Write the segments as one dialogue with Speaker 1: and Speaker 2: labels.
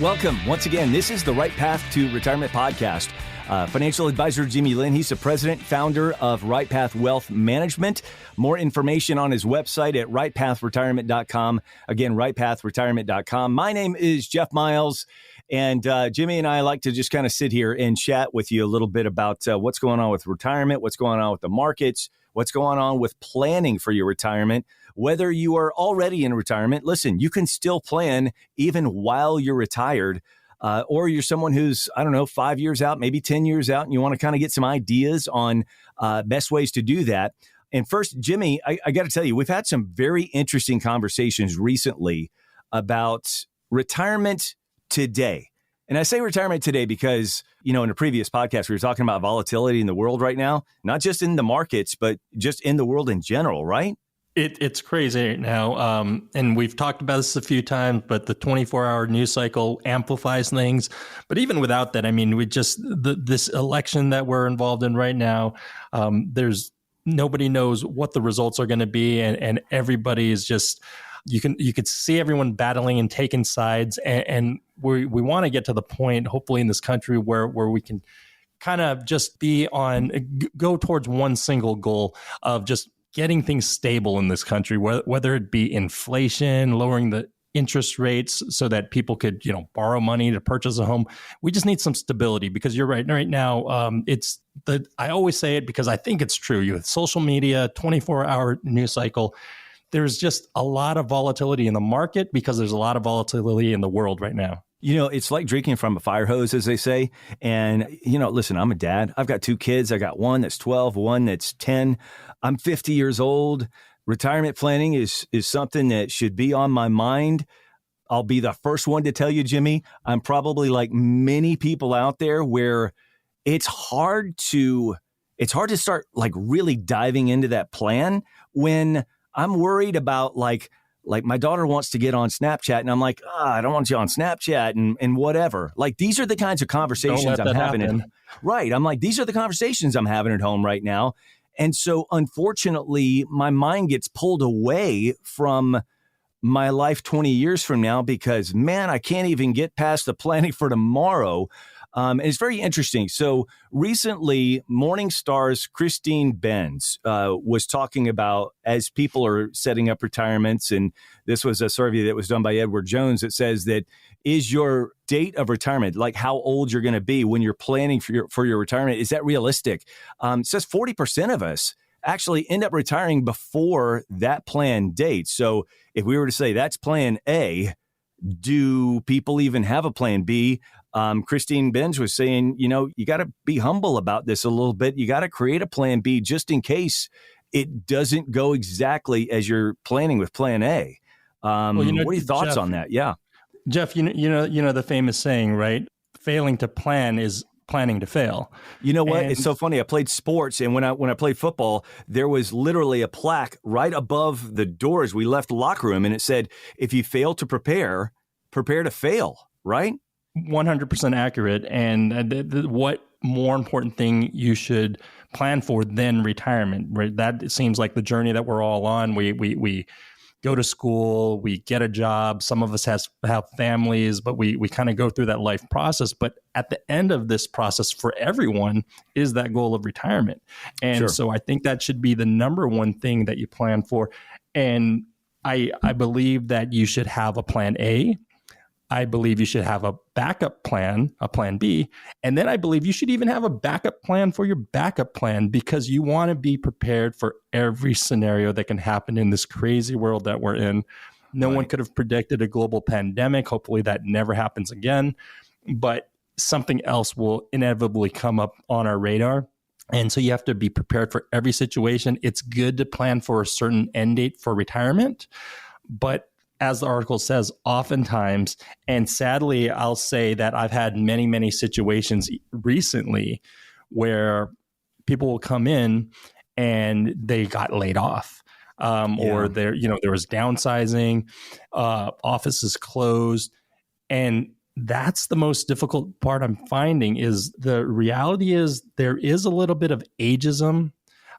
Speaker 1: Welcome. Once again, this is the Right Path to Retirement podcast. Financial advisor Jimmy Lin, he's the president, founder of Right Path Wealth Management. More information on his website at rightpathretirement.com. Again, rightpathretirement.com. My name is Jeff Miles, and Jimmy and I like to just kind of sit here and chat with you a little bit about what's going on with retirement, what's going on with the markets, what's going on with planning for your retirement. Whether you are already in retirement, listen, you can still plan even while you're retired. Or you're someone who's, 5 years out, maybe 10 years out, and you want to kind of get some ideas on best ways to do that. And first, Jimmy, I got to tell you, we've had some very interesting conversations recently about retirement today. And I say retirement today because, in a previous podcast, we were talking about volatility in the world right now, not just in the markets, but just in the world in general, right?
Speaker 2: It's crazy right now. And we've talked about this a few times, but the 24-hour news cycle amplifies things. But even without that, this election that we're involved in right now, nobody knows what the results are going to be. And everybody is just, you could see everyone battling and taking sides. And we want to get to the point, hopefully in this country, where we can kind of just go towards one single goal of just getting things stable in this country, whether it be inflation, lowering the interest rates so that people could, borrow money to purchase a home. We just need some stability because you're right. Right now, I always say it because I think it's true. You have social media, 24-hour news cycle. There's just a lot of volatility in the market because there's a lot of volatility in the world right now.
Speaker 1: It's like drinking from a fire hose, as they say. And, listen, I'm a dad. I've got two kids. I got one that's 12, one that's 10. I'm 50 years old. Retirement planning is something that should be on my mind. I'll be the first one to tell you, Jimmy, I'm probably like many people out there where it's hard to start like really diving into that plan when I'm worried about like my daughter wants to get on Snapchat and I'm like, I don't want you on Snapchat and whatever. Like, these are the kinds of conversations I'm having. Right. I'm like, these are the conversations I'm having at home right now. And so unfortunately, my mind gets pulled away from my life 20 years from now because, man, I can't even get past the planning for tomorrow. And it's very interesting. So recently, Morningstar's Christine Benz was talking about, as people are setting up retirements, and this was a survey that was done by Edward Jones that says that is your date of retirement, like how old you're going to be when you're planning for your retirement, is that realistic? It says 40% of us actually end up retiring before that planned date. So if we were to say that's plan A, do people even have a plan B? Christine Benz was saying, you got to be humble about this a little bit. You got to create a plan B just in case it doesn't go exactly as you're planning with plan A. What are your thoughts
Speaker 2: Jeff,
Speaker 1: on that? Yeah.
Speaker 2: Jeff, you know the famous saying, right? Failing to plan is planning to fail.
Speaker 1: You know what? It's so funny. I played sports, and when I played football, there was literally a plaque right above the doors. We left the locker room, and it said, if you fail to prepare to fail, right?
Speaker 2: 100% accurate. And what more important thing you should plan for than retirement, right? That seems like the journey that we're all on. We go to school, we get a job. Some of us have families, but we kind of go through that life process. But at the end of this process for everyone is that goal of retirement. And
Speaker 1: Sure.
Speaker 2: So I think that should be the number one thing that you plan for. And I believe that you should have a plan A. I believe you should have a backup plan, a plan B. And then I believe you should even have a backup plan for your backup plan because you want to be prepared for every scenario that can happen in this crazy world that we're in. No one could have predicted a global pandemic. Hopefully that never happens again. But something else will inevitably come up on our radar. And so you have to be prepared for every situation. It's good to plan for a certain end date for retirement, but as the article says, oftentimes, and sadly, I'll say that I've had many, many situations recently where people will come in and they got laid off, or there was downsizing, offices closed, and that's the most difficult part I'm finding. Is the reality is there is a little bit of ageism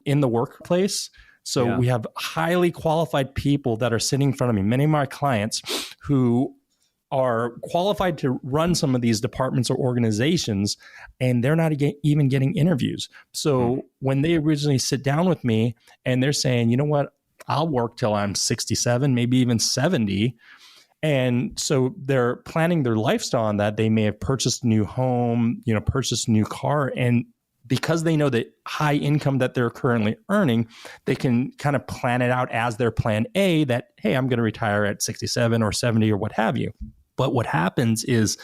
Speaker 2: in the workplace. So we have highly qualified people that are sitting in front of me, many of my clients who are qualified to run some of these departments or organizations, and they're not even getting interviews. So when they originally sit down with me and they're saying, you know what, I'll work till I'm 67, maybe even 70. And so they're planning their lifestyle on that. They may have purchased a new home, purchased a new car. And because they know the high income that they're currently earning, they can kind of plan it out as their plan A that, hey, I'm going to retire at 67 or 70 or what have you. But what happens is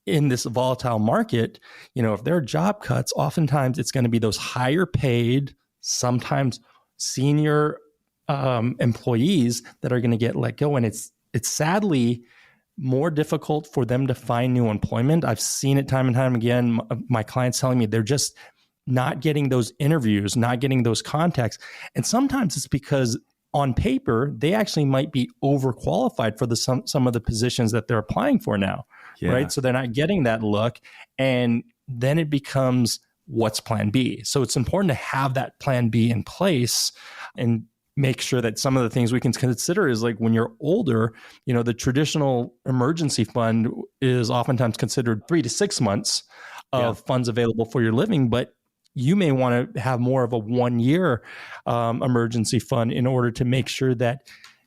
Speaker 2: in this volatile market, if there are job cuts, oftentimes it's going to be those higher paid, sometimes senior employees that are going to get let go. And it's sadly more difficult for them to find new employment. I've seen it time and time again. My clients telling me they're just not getting those interviews, not getting those contacts. And sometimes it's because on paper, they actually might be overqualified for some of the positions that they're applying for now, right? So they're not getting that look. And then it becomes, what's plan B? So it's important to have that plan B in place and make sure that some of the things we can consider is like when you're older, the traditional emergency fund is oftentimes considered 3 to 6 months of funds available for your living, but you may want to have more of a 1 year emergency fund in order to make sure that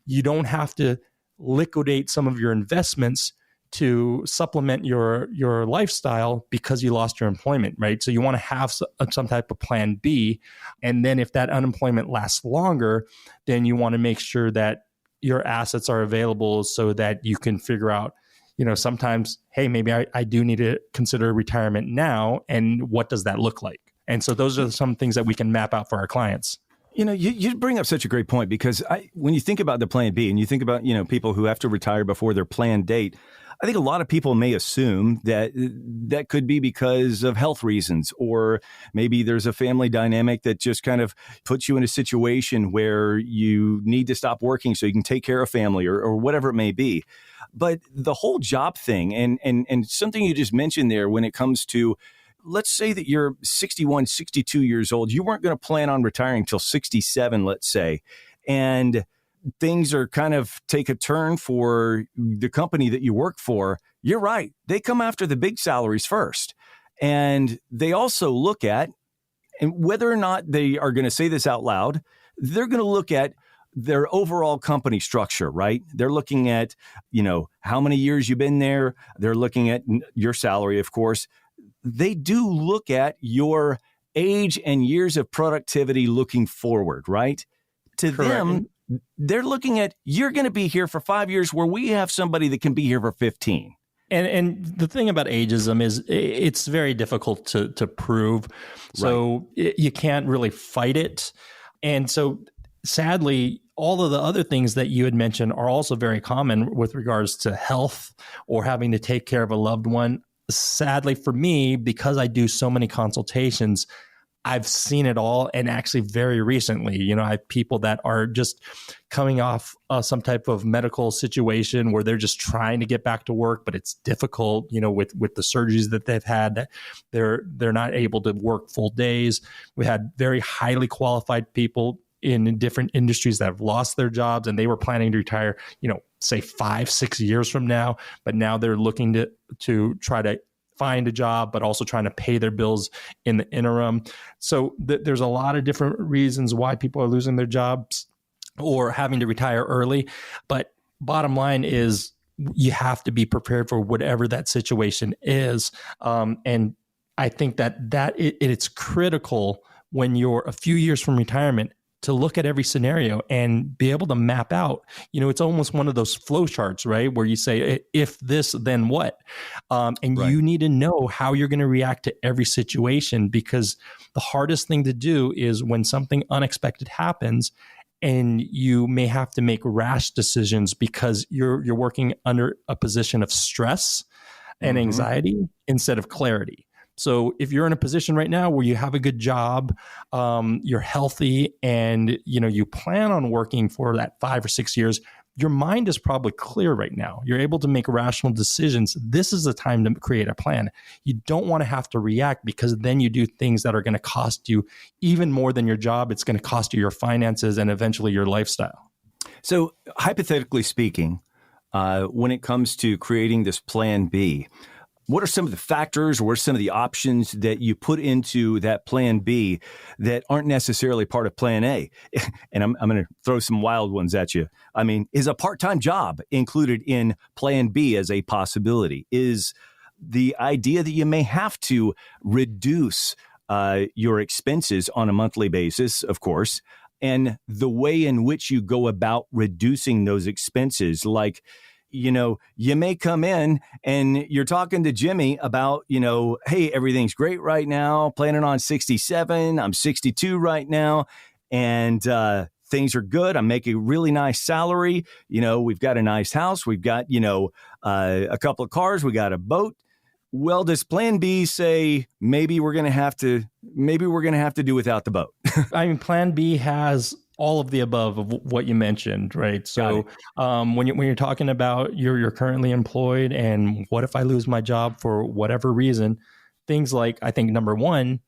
Speaker 2: you don't have to liquidate some of your investments to supplement your lifestyle because you lost your employment, right? So you want to have some type of plan B. And then if that unemployment lasts longer, then you want to make sure that your assets are available so that you can figure out, sometimes, hey, maybe I do need to consider retirement now. And what does that look like? And so those are some things that we can map out for our clients.
Speaker 1: You bring up such a great point because when you think about the plan B and you think about, people who have to retire before their planned date, I think a lot of people may assume that could be because of health reasons, or maybe there's a family dynamic that just kind of puts you in a situation where you need to stop working so you can take care of family or whatever it may be. But the whole job thing and something you just mentioned there when it comes to, let's say that you're 61, 62 years old, you weren't going to plan on retiring until 67, let's say, and things are kind of take a turn for the company that you work for. You're right. They come after the big salaries first. And they also look at, and whether or not they are going to say this out loud, they're going to look at their overall company structure, right? They're looking at, how many years you've been there. They're looking at your salary, of course. They do look at your age and years of productivity looking forward, right? To
Speaker 2: Correct.
Speaker 1: them, they're looking at, you're going to be here for 5 years where we have somebody that can be here for 15.
Speaker 2: And the thing about ageism is it's very difficult to prove. So you can't really fight it. And so sadly, all of the other things that you had mentioned are also very common with regards to health or having to take care of a loved one. Sadly for me, because I do so many consultations, I've seen it all. And actually very recently, I have people that are just coming off some type of medical situation where they're just trying to get back to work, but it's difficult, with the surgeries that they've had, that they're not able to work full days. We had very highly qualified people in different industries that have lost their jobs and they were planning to retire, say 5-6 years from now, but now they're looking to try to find a job, but also trying to pay their bills in the interim. So there's a lot of different reasons why people are losing their jobs or having to retire early. But bottom line is you have to be prepared for whatever that situation is. And I think that it's critical when you're a few years from retirement to look at every scenario and be able to map out, it's almost one of those flow charts, right? Where you say, if this, then what? You need to know how you're going to react to every situation, because the hardest thing to do is when something unexpected happens and you may have to make rash decisions because you're working under a position of stress and anxiety instead of clarity. So if you're in a position right now where you have a good job, you're healthy, and you plan on working for that 5 or 6 years, your mind is probably clear right now. You're able to make rational decisions. This is the time to create a plan. You don't want to have to react, because then you do things that are going to cost you even more than your job. It's going to cost you your finances and eventually your lifestyle.
Speaker 1: So hypothetically speaking, when it comes to creating this plan B? What are some of the factors or what are some of the options that you put into that plan B that aren't necessarily part of plan A? And I'm going to throw some wild ones at you. I mean, is a part-time job included in plan B as a possibility? Is the idea that you may have to reduce your expenses on a monthly basis, of course, and the way in which you go about reducing those expenses, like, you may come in and you're talking to Jimmy about, hey, everything's great right now, planning on 67. I'm 62 right now. And things are good. I'm making a really nice salary. We've got a nice house. We've got, a couple of cars. We got a boat. Well, does plan B say maybe we're going to have to do without the boat?
Speaker 2: I mean, plan B has all of the above of what you mentioned, right? So when you're talking about you're currently employed and what if I lose my job for whatever reason, things like, I think number one,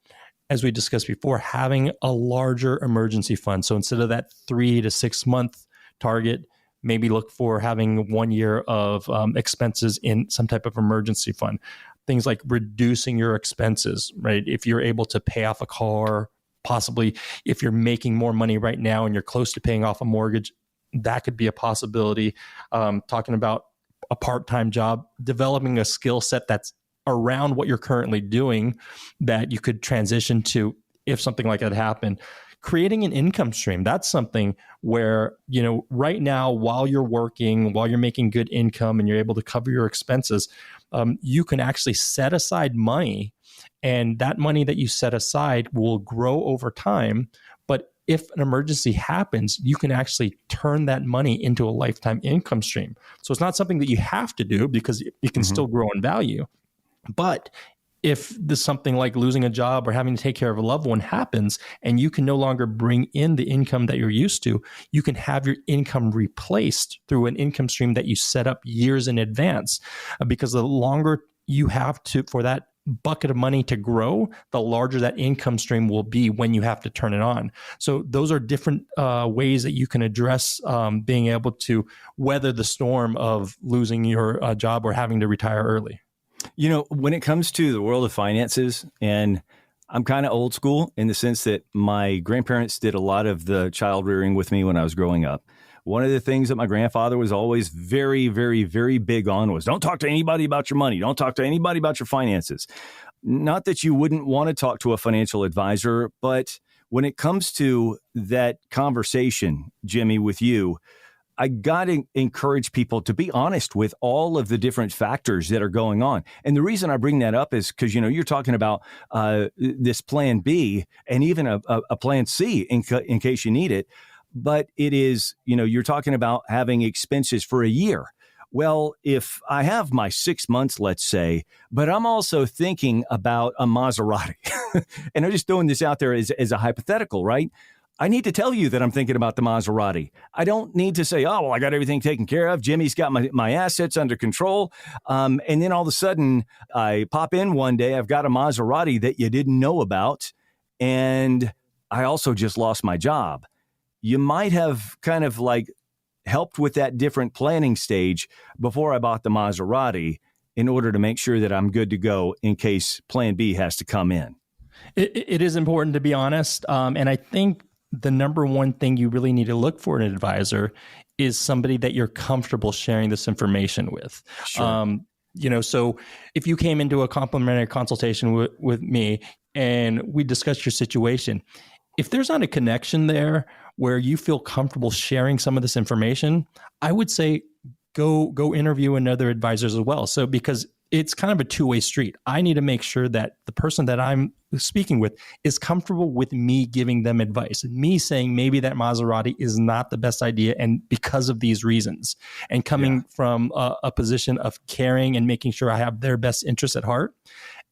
Speaker 2: as we discussed before, having a larger emergency fund. So instead of that 3 to 6 month target, maybe look for having 1 year of expenses in some type of emergency fund. Things like reducing your expenses, right? If you're able to pay off a car, possibly if you're making more money right now and you're close to paying off a mortgage, that could be a possibility. Talking about a part-time job, developing a skill set that's around what you're currently doing that you could transition to if something like that happened. Creating an income stream, that's something where, right now, while you're working, while you're making good income and you're able to cover your expenses, you can actually set aside money, and that money that you set aside will grow over time. But if an emergency happens, you can actually turn that money into a lifetime income stream. So it's not something that you have to do because it can still grow in value. But if there's something like losing a job or having to take care of a loved one happens and you can no longer bring in the income that you're used to, you can have your income replaced through an income stream that you set up years in advance. Because the longer you have for that bucket of money to grow, the larger that income stream will be when you have to turn it on. So those are different ways that you can address being able to weather the storm of losing your job or having to retire early.
Speaker 1: When it comes to the world of finances, and I'm kind of old school in the sense that my grandparents did a lot of the child rearing with me when I was growing up. One of the things that my grandfather was always very, very, very big on was don't talk to anybody about your money. Don't talk to anybody about your finances. Not that you wouldn't want to talk to a financial advisor, but when it comes to that conversation, Jimmy, with you, I got to encourage people to be honest with all of the different factors that are going on. And the reason I bring that up is because, you're talking about this plan B and even a plan C in case you need it. But it is, you're talking about having expenses for a year. Well, if I have my 6 months, let's say, but I'm also thinking about a Maserati, and I'm just throwing this out there as a hypothetical, right? I need to tell you that I'm thinking about the Maserati. I don't need to say, oh, well, I got everything taken care of. Jimmy's got my assets under control. And then all of a sudden I pop in one day, I've got a Maserati that you didn't know about. And I also just lost my job. You might have kind of like helped with that different planning stage before I bought the Maserati in order to make sure that I'm good to go in case plan B has to come in.
Speaker 2: It is important to be honest. And I think the number one thing you really need to look for in an advisor is somebody that you're comfortable sharing this information with.
Speaker 1: Sure.
Speaker 2: So if you came into a complimentary consultation with me and we discussed your situation, if there's not a connection there where you feel comfortable sharing some of this information, I would say go interview another advisors as well. So because it's kind of a two-way street. I need to make sure that the person that I'm speaking with is comfortable with me giving them advice, me saying maybe that Maserati is not the best idea and because of these reasons, and coming from a position of caring and making sure I have their best interests at heart.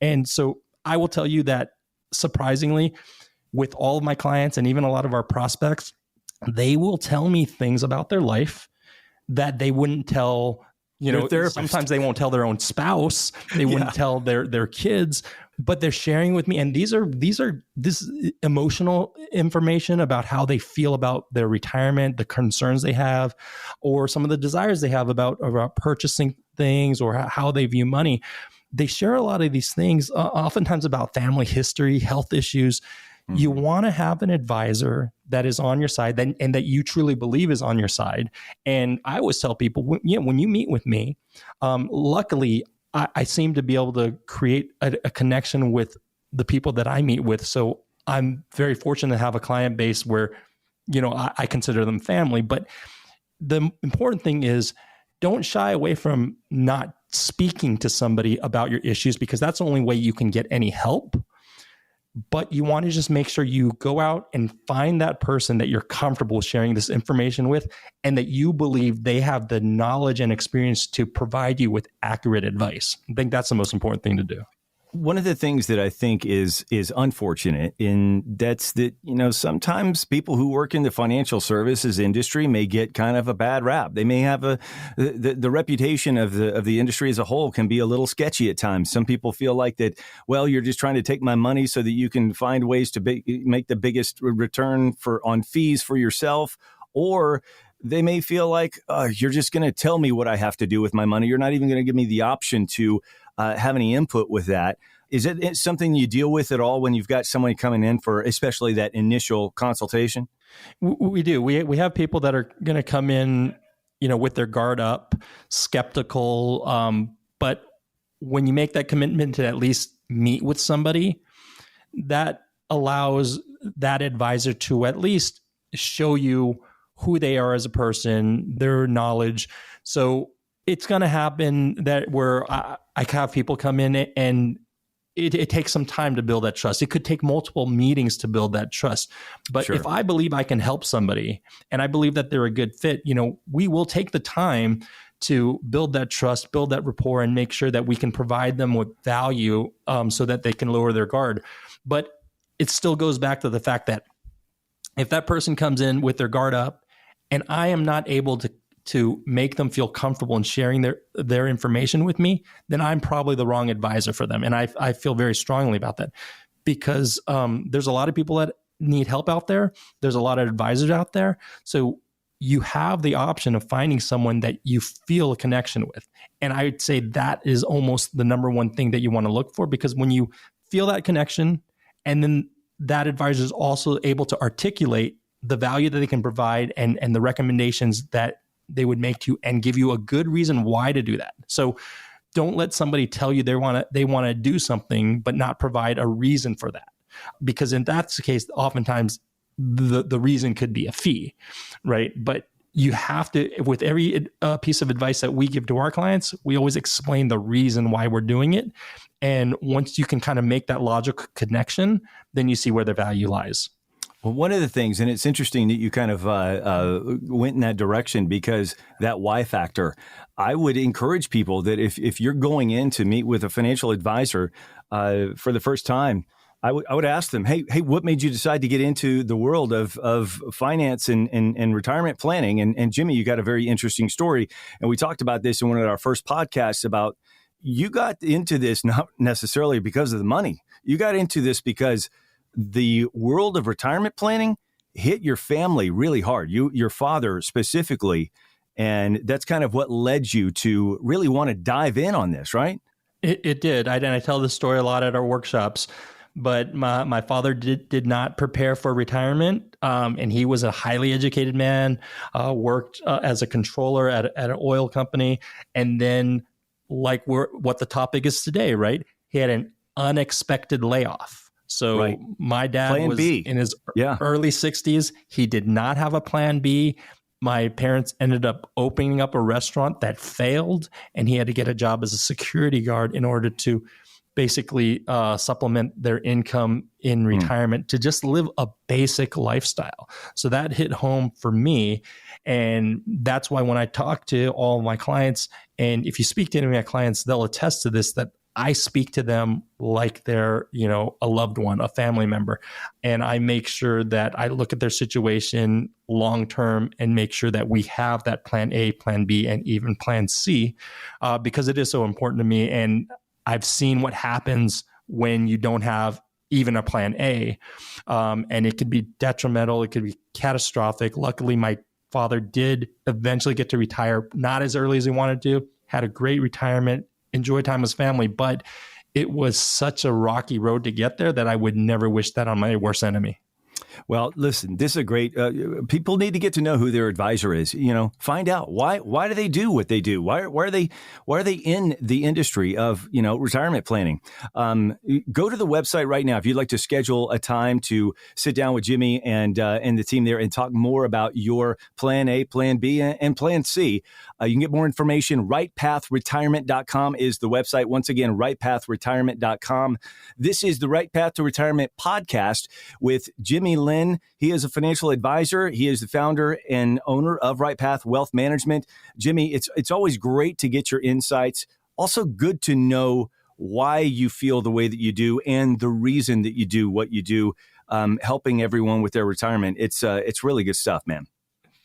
Speaker 2: And so I will tell you that surprisingly, with all of my clients and even a lot of our prospects, they will tell me things about their life that they wouldn't tell sometimes they won't tell their own spouse. They wouldn't tell their kids, but they're sharing with me. And this emotional information about how they feel about their retirement, the concerns they have, or some of the desires they have about purchasing things or how they view money. They share a lot of these things, oftentimes about family history, health issues. Mm-hmm. You want to have an advisor that is on your side and that you truly believe is on your side. And I always tell people, when you meet with me, luckily, I seem to be able to create a connection with the people that I meet with. So I'm very fortunate to have a client base where, I consider them family. But the important thing is, don't shy away from not speaking to somebody about your issues, because that's the only way you can get any help. But you want to just make sure you go out and find that person that you're comfortable sharing this information with, and that you believe they have the knowledge and experience to provide you with accurate advice. I think that's the most important thing to do.
Speaker 1: One of the things that I think is unfortunate that's that, sometimes people who work in the financial services industry may get kind of a bad rap. They may have the reputation of the industry as a whole can be a little sketchy at times. Some people feel like that, well, you're just trying to take my money so that you can find ways to make the biggest return on fees for yourself, or they may feel like you're just going to tell me what I have to do with my money. You're not even going to give me the option to have any input with that. Is it something you deal with at all when you've got somebody coming in for especially that initial consultation?
Speaker 2: We do. We have people that are going to come in, with their guard up, skeptical. But when you make that commitment to at least meet with somebody, that allows that advisor to at least show you who they are as a person, their knowledge. So it's going to happen that where I have people come in and it takes some time to build that trust. It could take multiple meetings to build that trust. But If I believe I can help somebody and I believe that they're a good fit, we will take the time to build that trust, build that rapport, and make sure that we can provide them with value so that they can lower their guard. But it still goes back to the fact that if that person comes in with their guard up and I am not able to make them feel comfortable in sharing their information with me, then I'm probably the wrong advisor for them. And I feel very strongly about that, because there's a lot of people that need help out there. There's a lot of advisors out there. So you have the option of finding someone that you feel a connection with. And I would say that is almost the number one thing that you want to look for, because when you feel that connection and then that advisor is also able to articulate the value that they can provide and the recommendations that they would make to you and give you a good reason why to do that. So don't let somebody tell you they want to do something but not provide a reason for that, because in that's the case, oftentimes the reason could be a fee, right? But you have to, with every piece of advice that we give to our clients, we always explain the reason why we're doing it. And once you can kind of make that logical connection, then you see where the value lies.
Speaker 1: Well, one of the things, and it's interesting that you kind of went in that direction, because that why factor, I would encourage people that if you're going in to meet with a financial advisor for the first time, I would ask them, hey, what made you decide to get into the world of finance and retirement planning? And Jimmy, you got a very interesting story. And we talked about this in one of our first podcasts about you got into this not necessarily because of the money. You got into this because the world of retirement planning hit your family really hard, your father specifically. And that's kind of what led you to really want to dive in on this, right?
Speaker 2: It did. I tell this story a lot at our workshops, but my father did not prepare for retirement. And he was a highly educated man, worked as a controller at an oil company. And then what the topic is today, right? He had an unexpected layoff. So My dad plan was B. in his early 60s. He did not have a plan B. My parents ended up opening up a restaurant that failed, and he had to get a job as a security guard in order to basically supplement their income in retirement to just live a basic lifestyle. So that hit home for me. And that's why when I talk to all of my clients, and if you speak to any of my clients, they'll attest to this, that I speak to them like they're, a loved one, a family member. And I make sure that I look at their situation long-term and make sure that we have that plan A, plan B, and even plan C, because it is so important to me. And I've seen what happens when you don't have even a plan A. And it could be detrimental. It could be catastrophic. Luckily, my father did eventually get to retire, not as early as he wanted to, had a great retirement, enjoyed time with his family, but it was such a rocky road to get there that I would never wish that on my worst enemy.
Speaker 1: Well, listen, this is a great, people need to get to know who their advisor is, find out why do they do what they do? Why are they in the industry of, retirement planning? Go to the website right now. If you'd like to schedule a time to sit down with Jimmy and the team there and talk more about your plan A, plan B, and plan C, you can get more information. RightPathRetirement.com is the website. Once again, RightPathRetirement.com. This is the Right Path to Retirement podcast with Jimmy Lin. He is a financial advisor. He is the founder and owner of Right Path Wealth Management. Jimmy, it's always great to get your insights. Also good to know why you feel the way that you do and the reason that you do what you do, helping everyone with their retirement. It's really good stuff, man.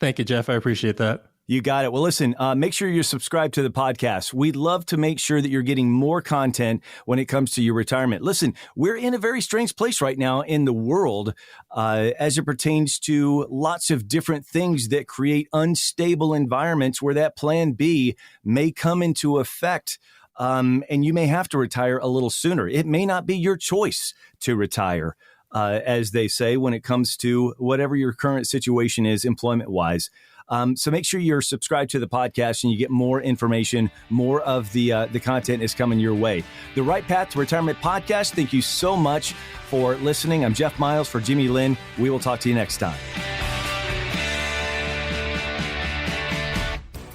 Speaker 2: Thank you, Jeff. I appreciate that.
Speaker 1: You got it. Well, listen, make sure you're subscribed to the podcast. We'd love to make sure that you're getting more content when it comes to your retirement. Listen, we're in a very strange place right now in the world as it pertains to lots of different things that create unstable environments where that plan B may come into effect. And you may have to retire a little sooner. It may not be your choice to retire, as they say, when it comes to whatever your current situation is employment-wise. So make sure you're subscribed to the podcast and you get more information. More of the content is coming your way. The Right Path to Retirement podcast. Thank you so much for listening. I'm Jeff Miles for Jimmy Lin. We will talk to you next time.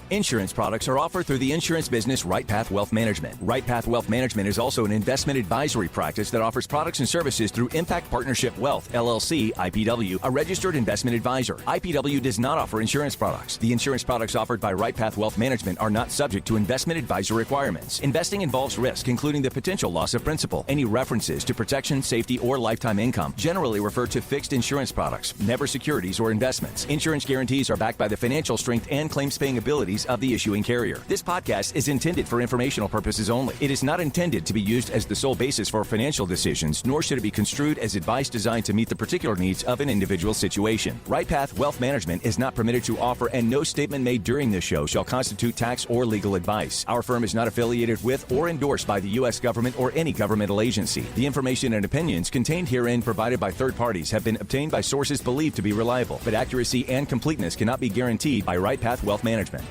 Speaker 1: Insurance products are offered through the insurance business Right Path Wealth Management. Right Path Wealth Management is also an investment advisory practice that offers products and services through Impact Partnership Wealth, LLC, IPW, a registered investment advisor. IPW does not offer insurance products. The insurance products offered by Right Path Wealth Management are not subject to investment advisor requirements. Investing involves risk, including the potential loss of principal. Any references to protection, safety, or lifetime income generally refer to fixed insurance products, never securities or investments. Insurance guarantees are backed by the financial strength and claims-paying abilities of the issuing carrier. This podcast is intended for informational purposes only. It is not intended to be used as the sole basis for financial decisions, nor should it be construed as advice designed to meet the particular needs of an individual situation. Right Path Wealth Management is not permitted to offer, and no statement made during this show shall constitute tax or legal advice. Our firm is not affiliated with or endorsed by the U.S. government or any governmental agency. The information and opinions contained herein provided by third parties have been obtained by sources believed to be reliable, but accuracy and completeness cannot be guaranteed by Right Path Wealth Management.